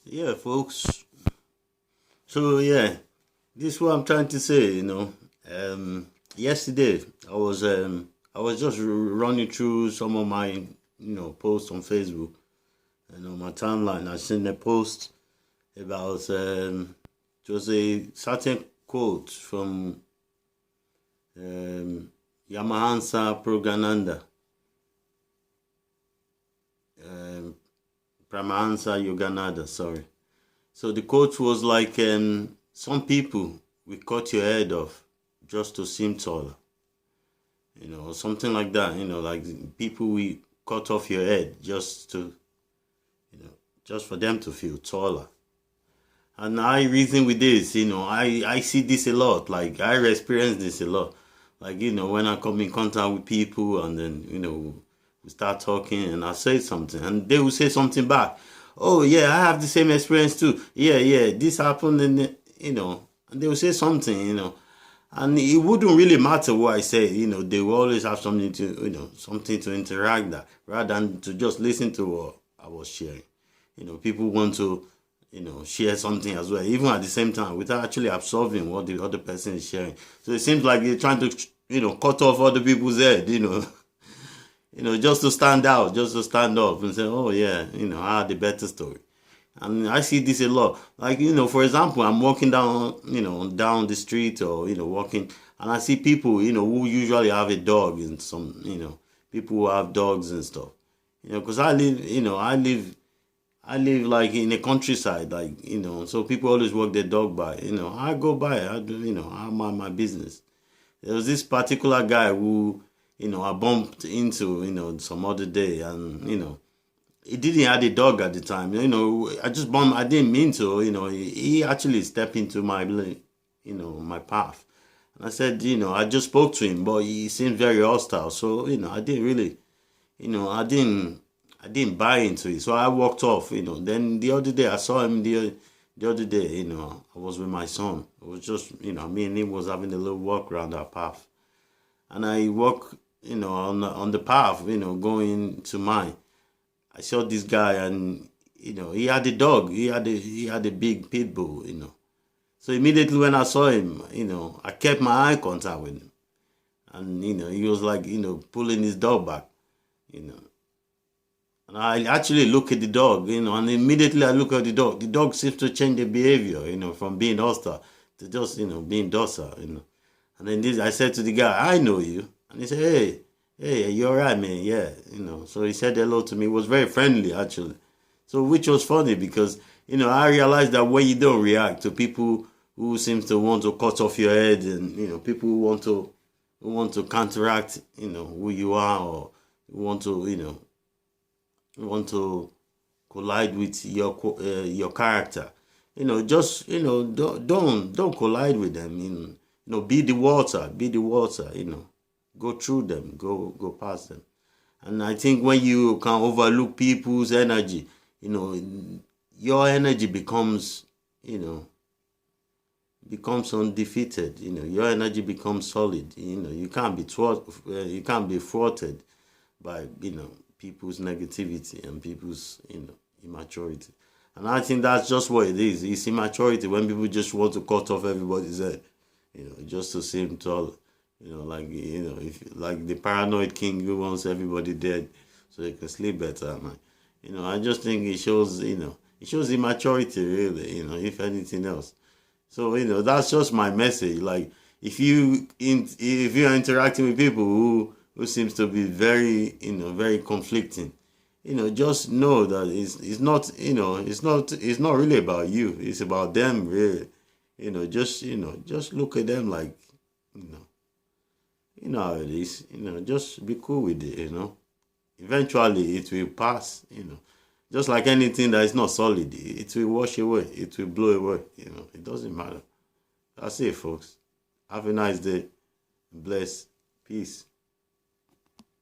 Yeah, folks. So yeah, this is what I'm trying to say. Yesterday I was just running through some of my posts on Facebook and on my timeline. I seen a post about it was a certain quote from um, Yamahansa Progananda, um, Paramahansa Yogananda. Sorry. So the quote was like, some people will cut your head off just to seem taller, something like that. Like people will cut off your head just for them to feel taller. And I reason with this, I see this a lot. Like I experience this a lot. Like, when I come in contact with people and then, we start talking and I say something and they will say something back. Oh yeah, I have the same experience too. Yeah, yeah, this happened and and they will say something. And it wouldn't really matter what I say, they will always have something to, something to interact that rather than to just listen to what I was sharing. People want to, share something as well, even at the same time, without actually absorbing what the other person is sharing. So it seems like they're trying to, cut off other people's head, just to stand out, just to stand up and say, oh yeah, I had a better story. And I see this a lot. Like, for example, I'm walking down, down the street or, walking, and I see people, who usually have a dog and some, people who have dogs and stuff. Because I live like in the countryside, like, so people always walk their dog by. I go by, I do, I mind my business. There was this particular guy who, I bumped into, some other day, and, he didn't have a dog at the time. I just bumped, I didn't mean to, he actually stepped into my path. And I said, I just spoke to him, but he seemed very hostile. So, I didn't really, I didn't buy into it. So I walked off, Then the other day I saw him the other day, I was with my son. It was just, me and him was having a little walk around our path. And I walk, on the path, going to mine. I saw this guy and he had a dog. He had a big pit bull. So immediately when I saw him, I kept my eye contact with him. And he was like, pulling his dog back, you know. And I actually look at the dog, and immediately I look at the dog. The dog seems to change the behavior, from being hostile to just, being docile. And then I said to the guy, I know you. And he said, hey, you're all right, man. Yeah, So he said hello to me. He was very friendly, actually. So which was funny because, I realized that when you don't react to people who seems to want to cut off your head and, people who want to counteract, who you are or who want to collide with your character. Just don't collide with them. Be the water, be the water. Go through them, go past them. And I think when you can overlook people's energy, your energy becomes undefeated. Your energy becomes solid. You can't be thwarted by people's negativity and people's immaturity. And I think that's just what it is. It's immaturity when people just want to cut off everybody's head, just to seem tall. If like the paranoid king who wants everybody dead so he can sleep better, man. I just think it shows immaturity, really. If anything else. So that's just my message. Like if you're interacting with people who seems to be very conflicting, just know that it's not really about you. It's about them, really. Just look at them like you know how it is. Just be cool with it. Eventually it will pass. Just like anything that is not solid, it will wash away. It will blow away. It doesn't matter. That's it, folks. Have a nice day. Bless. Peace.